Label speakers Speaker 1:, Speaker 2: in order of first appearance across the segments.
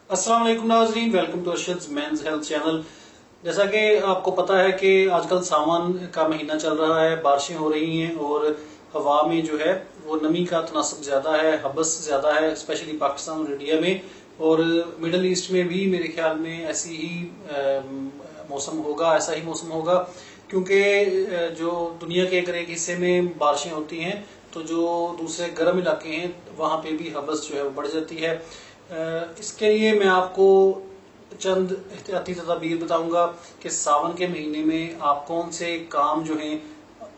Speaker 1: अस्सलाम वालेकुम नाज़रीन, welcome to Arshad's men's health channel. जैसा कि आपको पता है कि आजकल सावन का महीना चल रहा है, बारिशें हो रही हैं और हवा में जो है वो नमी का तनासब ज्यादा है, हबस ज्यादा है, स्पेशली पाकिस्तान और इंडिया में और मिडल ईस्ट में भी मेरे ख्याल में ऐसी ही मौसम होगा, ऐसा ही मौसम होगा क्योंकि जो दुनिया के एक हिस्से में बारिशें होती हैं तो जो दूसरे गर्म इलाके हैं वहां पे भी हबस जो है वो बढ़ जाती है। इसके लिए मैं आपको चंद एहतियाती तदाबीर बताऊंगा कि सावन के महीने में आप कौन से काम जो हैं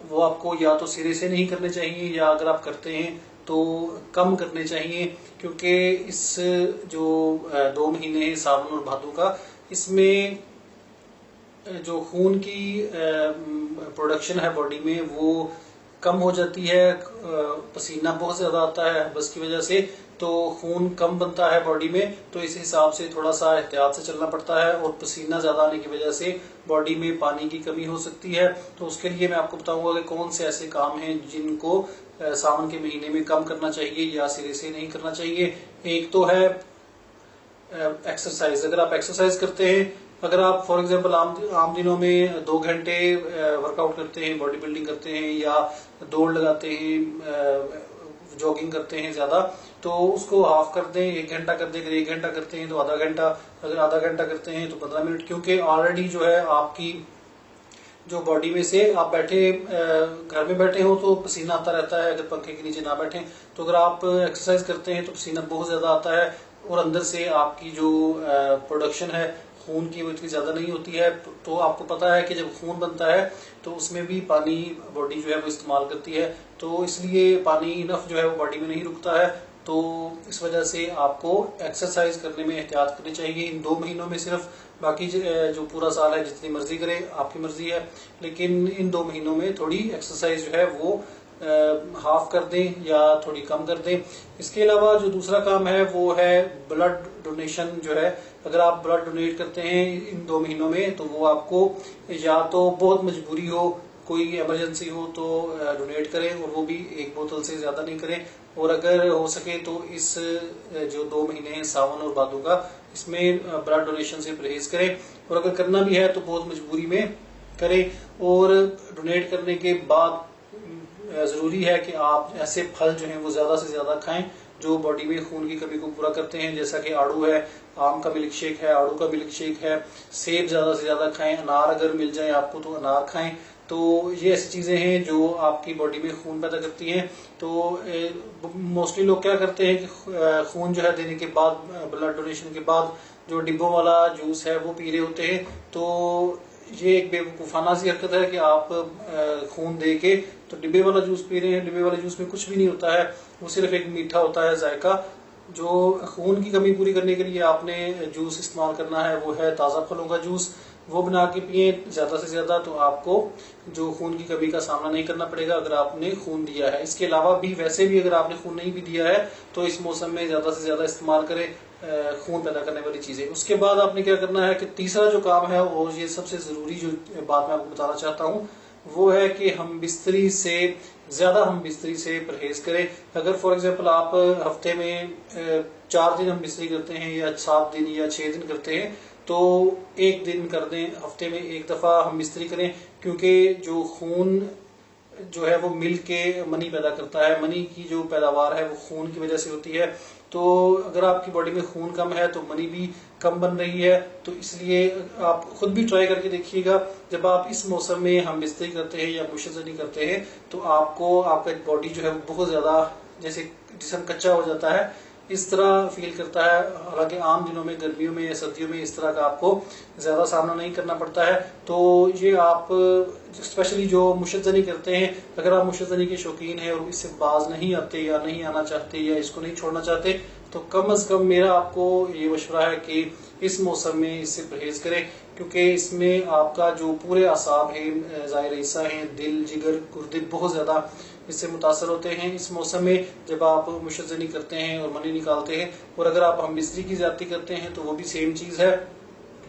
Speaker 1: वो आपको या तो सिरे से नहीं करने चाहिए या अगर आप करते हैं तो कम करने चाहिए, क्योंकि इस जो 2 महीने हैं सावन और भादों का, इसमें जो खून की प्रोडक्शन है बॉडी में वो कम हो जाती है। पसीना बहुत ज्यादा आता है बस की वजह से, तो खून कम बनता है बॉडी में, तो इस हिसाब से थोड़ा सा एहतियात से चलना पड़ता है और पसीना ज्यादा आने की वजह से बॉडी में पानी की कमी हो सकती है। तो उसके लिए मैं आपको बताऊंगा कि कौन से ऐसे काम हैं जिनको सावन के महीने में कम करना चाहिए या सिरे से नहीं करना चाहिए। एक तो है एक्सरसाइज। अगर आप एक्सरसाइज करते हैं, अगर आप फॉर एग्जांपल आम दिनों में 2 घंटे वर्कआउट करते हैं, बॉडी बिल्डिंग करते हैं या दौड़ लगाते हैं, जॉगिंग करते हैं ज्यादा, तो उसको हाफ कर दें, 1 घंटा कर दें। अगर 1 घंटा करते हैं तो आधा घंटा, अगर आधा घंटा करते हैं तो 15 मिनट, क्योंकि ऑलरेडी जो है आपकी जो बॉडी में से आप बैठे घर में बैठे हो तो पसीना आता रहता है, अगर पंखे के नीचे ना बैठे तो अगर आप एक्सरसाइज करते हैं तो पसीना बहुत ज्यादा आता है और अंदर से आपकी जो प्रोडक्शन है खून की वो इतनी ज्यादा नहीं होती है। तो आपको पता है कि जब खून बनता है तो उसमें भी पानी बॉडी जो है वो इस्तेमाल करती है, तो इसलिए पानी इनफ जो है वो बॉडी में नहीं रुकता है। तो इस वजह से आपको एक्सरसाइज करने में एहतियात करनी चाहिए इन 2 महीनों में सिर्फ। बाकी जो पूरा साल है जितनी मर्जी करे, आपकी मर्जी है, लेकिन इन 2 महीनों में थोड़ी एक्सरसाइज जो है वो हाफ कर दें या थोड़ी कम कर दें। इसके अलावा जो दूसरा काम है वो है ब्लड डोनेशन जो है। अगर आप ब्लड डोनेट करते हैं इन 2 महीनों में तो वो आपको या तो बहुत मजबूरी हो, कोई इमरजेंसी हो तो डोनेट करें, और वो भी 1 बोतल से ज्यादा नहीं करें। और अगर हो सके तो इस जो 2 महीने हैं सावन और भादों का, इसमें ब्लड डोनेशन से परहेज करें, और अगर करना भी है तो बहुत मजबूरी में करें। और डोनेट करने के बाद जरूरी है कि आप ऐसे फल जो हैं वो ज्यादा से ज्यादा खाएं जो बॉडी में खून की कमी को पूरा करते हैं, जैसा कि आड़ू है, आम का मिल्क शेक है, आड़ू का मिल्क शेक है, सेब ज्यादा से ज्यादा खाएं, अनार अगर मिल जाए आपको तो अनार खाएं। तो ये ऐसी चीजें हैं जो आपकी बॉडी में खून पैदा करती हैं। तो मोस्टली लोग क्या करते हैं कि खून जो है देने के बाद, ब्लड डोनेशन के बाद जो डिब्बों वाला जूस है वो पी रहे होते हैं। तो ये एक बेवकूफाना सी हरकत है कि आप खून दे के तो डिब्बे वाला जूस पी रहे हैं। डिब्बे वाले जूस में कुछ भी नहीं होता है, वो सिर्फ एक मीठा होता है जायका। जो खून की कमी पूरी करने के लिए आपने जूस इस्तेमाल करना है वो है ताज़ा फलों का जूस, वो बना के पिए ज्यादा से ज्यादा, तो आपको जो खून की कमी का सामना नहीं करना पड़ेगा अगर आपने खून दिया है। इसके अलावा भी वैसे भी अगर आपने खून नहीं भी दिया है तो इस मौसम में ज्यादा से ज्यादा इस्तेमाल करें खून पैदा करने वाली चीजें। उसके बाद आपने क्या करना है कि तीसरा जो काम है, और ये सबसे जरूरी जो बात मैं आपको बताना चाहता हूँ, वो है कि हम बिस्तरी से परहेज करें। अगर फॉर एग्जांपल आप हफ्ते में 4 दिन हम बिस्तरी करते हैं या 7 दिन या 6 दिन करते हैं, तो एक दिन कर दें, हफ्ते में एक दफा हम बिस्तरी करें, क्योंकि जो खून जो है वो मिल के मनी पैदा करता है। मनी की जो पैदावार है वो खून की वजह से होती है। तो अगर आपकी बॉडी में खून कम है तो मनी भी कम बन रही है। तो इसलिए आप खुद भी ट्राई करके देखिएगा, जब आप इस मौसम में हम बिस्तरी करते हैं या मुशज़्ज़नी करते हैं तो आपको आपका बॉडी जो है वो बहुत ज्यादा जैसे जिस्म कच्चा हो जाता है, इस तरह फील करता है। हालांकि आम दिनों में, गर्मियों में या सर्दियों में इस तरह का आपको ज्यादा सामना नहीं करना पड़ता है। तो ये आप स्पेशली जो मुशज़्ज़नी करते हैं, अगर आप मुशज़्ज़नी के शौकीन हैं और इससे बाज नहीं आते या नहीं आना चाहते या इसको नहीं छोड़ना चाहते, तो कम अज कम मेरा आपको ये मशवरा है कि इस मौसम में इससे परहेज करें, क्योंकि इसमें आपका जो पूरे असाब है, ज़ाहिर हिस्सा है, दिल, जिगर, गुर्दे बहुत ज्यादा इससे मुतासर होते हैं इस मौसम में जब आप मुशज़्ज़नी करते हैं और मनी निकालते हैं। और अगर आप हम बिस्तरी की ज्यादती करते हैं तो वो भी सेम चीज है।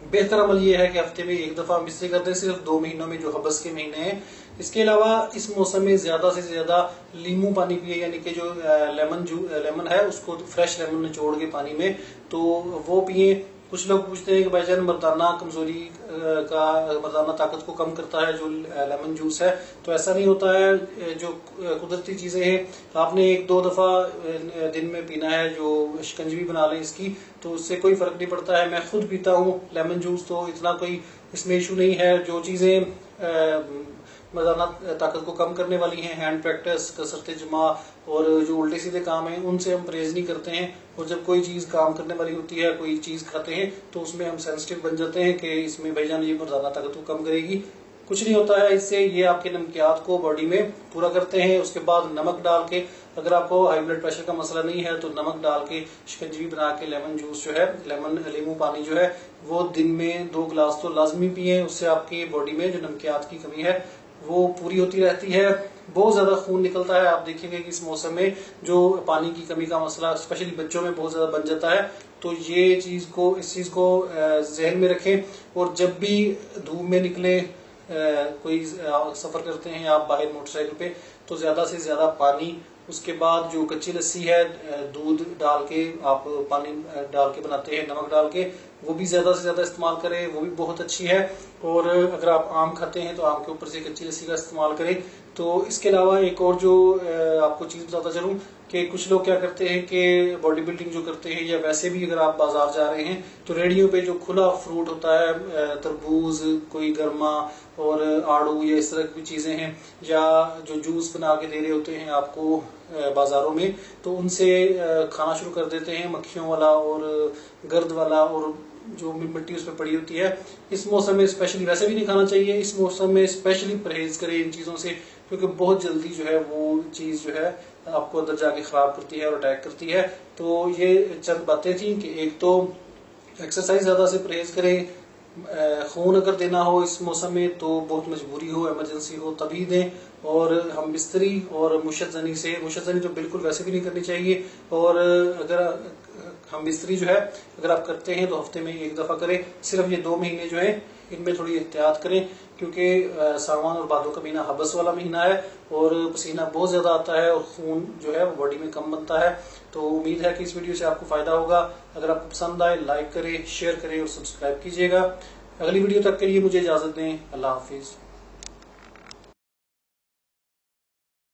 Speaker 1: बेहतर अमल ये है कि हफ्ते में एक दफा बिस्तरी करते हैं, सिर्फ 2 महीनों में जो हबस के महीने हैं। इसके अलावा इस मौसम में ज्यादा से ज्यादा लीमू पानी पिए, यानी कि जो लेमन है उसको फ्रेश लेमन निचोड़ के पानी में तो वो पिए। कुछ लोग पूछते हैं कि भाईजान मर्दाना कमजोरी का मर्दाना ताकत को कम करता है जो लेमन जूस है, तो ऐसा नहीं होता है। जो कुदरती चीजें हैं आपने 1-2 दफा दिन में पीना है, जो शिकंजवी बना लें इसकी, तो उससे कोई फर्क नहीं पड़ता है। मैं खुद पीता हूँ लेमन जूस, तो इतना कोई इसमें इशू नहीं है। जो चीजें मर्दाना ताकत को कम करने वाली हैं, हैंड प्रैक्टिस, कसरत जमा और जो उल्टे सीधे काम हैं, उनसे हम परहेज नहीं करते हैं। और जब कोई चीज काम करने वाली होती है, कोई चीज खाते हैं, तो उसमें हम सेंसिटिव बन जाते हैं कि इसमें भाईजान ये मर्दाना ताकत को कम करेगी। कुछ नहीं होता है इससे, ये आपके नमकियात को बॉडी में पूरा करते हैं। उसके बाद नमक डाल के, अगर आपको हाई ब्लड प्रेशर का मसला नहीं है तो नमक डाल के शिकंजवी बना के लेमन जूस जो है, नींबू पानी जो है, वो दिन में 2 गिलास तो लाजमी पिए। उससे आपकी बॉडी में जो नमकियात की कमी है वो पूरी होती रहती है। बहुत ज्यादा खून निकलता है। आप देखेंगे कि इस मौसम में जो पानी की कमी का मसला स्पेशली बच्चों में बहुत ज्यादा बन जाता है। तो इस चीज को जहन में रखें। और जब भी धूप में निकले, कोई सफर करते हैं आप बाहर मोटरसाइकिल पे, तो ज्यादा से ज्यादा पानी, उसके बाद जो कच्ची लस्सी है दूध डाल के आप पानी डाल के बनाते हैं नमक डाल के, वो भी ज्यादा से ज्यादा इस्तेमाल करें, वो भी बहुत अच्छी है। और अगर आप आम खाते हैं तो आम के ऊपर से कच्ची लस्सी का इस्तेमाल करें। तो इसके अलावा एक और जो आपको चीज बताता चलूं कि कुछ लोग क्या करते हैं कि बॉडी बिल्डिंग जो करते हैं, या वैसे भी अगर आप बाजार जा रहे हैं तो रेडियो पे जो खुला फ्रूट होता है, तरबूज, कोई गर्मा और आड़ू या इस तरह की चीजें हैं, या जो जूस बना के दे रहे होते हैं आपको बाजारों में, तो उनसे खाना शुरू कर देते हैं, मक्खियों वाला और गर्द वाला और जो मिट्टी उस पर पड़ी होती है। इस मौसम में स्पेशली वैसे भी नहीं खाना चाहिए, इस मौसम में स्पेशली परहेज करें इन चीजों से, क्योंकि बहुत जल्दी जो है वो चीज जो है आपको अंदर जाके खराब करती है और अटैक करती है। तो ये चंद बातें थी कि एक तो एक्सरसाइज ज्यादा से परहेज करें, खून अगर देना हो इस मौसम में तो बहुत मजबूरी हो, इमरजेंसी हो तभी दें। और हम बिस्तरी और मुशतजनी तो बिल्कुल वैसे भी नहीं करनी चाहिए। और अगर हम बिस्तरी जो है अगर आप करते हैं तो हफ्ते में 1 दफा करें। सिर्फ ये 2 महीने जो है इनमें थोड़ी एहतियात करें, क्योंकि सावन और भादों का महीना हबस वाला महीना है और पसीना बहुत ज्यादा आता है और खून जो है वो बॉडी में कम बनता है। तो उम्मीद है कि इस वीडियो से आपको फायदा होगा। अगर आपको पसंद आए लाइक करें, शेयर करें और सब्सक्राइब कीजिएगा। अगली वीडियो तक के लिए मुझे इजाजत दें। अल्लाह हाफिज।